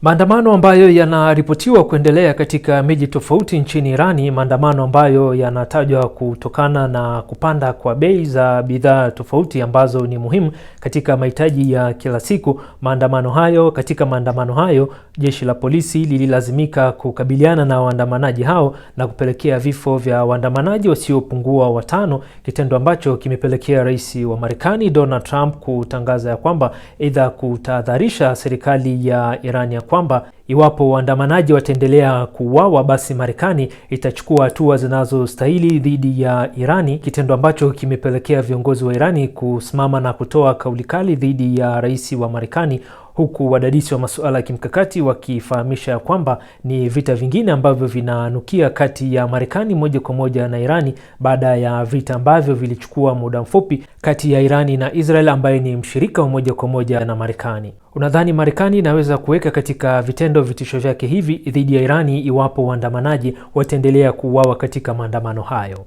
Maandamano ambayo yanaripotiwa kuendelea katika miji tofauti nchini Irani, maandamano ambayo yanatajwa kutokana na kupanda kwa bei za bidhaa tofauti ambazo ni muhimu katika mahitaji ya kila siku. Katika maandamano hayo, jeshi la polisi lililazimika kukabiliana na waandamanaji hao na kupelekea vifo vya waandamanaji wasiopungua 5, kitendo ambacho kimepelekea rais wa Marekani Donald Trump kutangaza ya kwamba aidha kutahadharisha serikali ya Irani ya kwamba iwapo waandamanaji wataendelea kuuawa, basi Marekani itachukua hatua zinazostahili dhidi ya Irani, kitendo ambacho kimepelekea viongozi wa Irani kusimama na kutoa kauli kali dhidi ya rais wa Marekani, huku wadadisi wa masuala ya kimkakati wakifahamisha kwamba ni vita vingine ambavyo vinanukia kati ya Marekani moja kwa moja na Irani, baada ya vita ambavyo vilichukua muda mfupi kati ya Irani na Israel ambaye ni mshirika wa moja kwa moja na Marekani. Unadhani Marekani inaweza kuweka katika vitendo vitisho vyake hivi dhidi ya Irani iwapo waandamanaji wataendelea kuuawa katika maandamano hayo?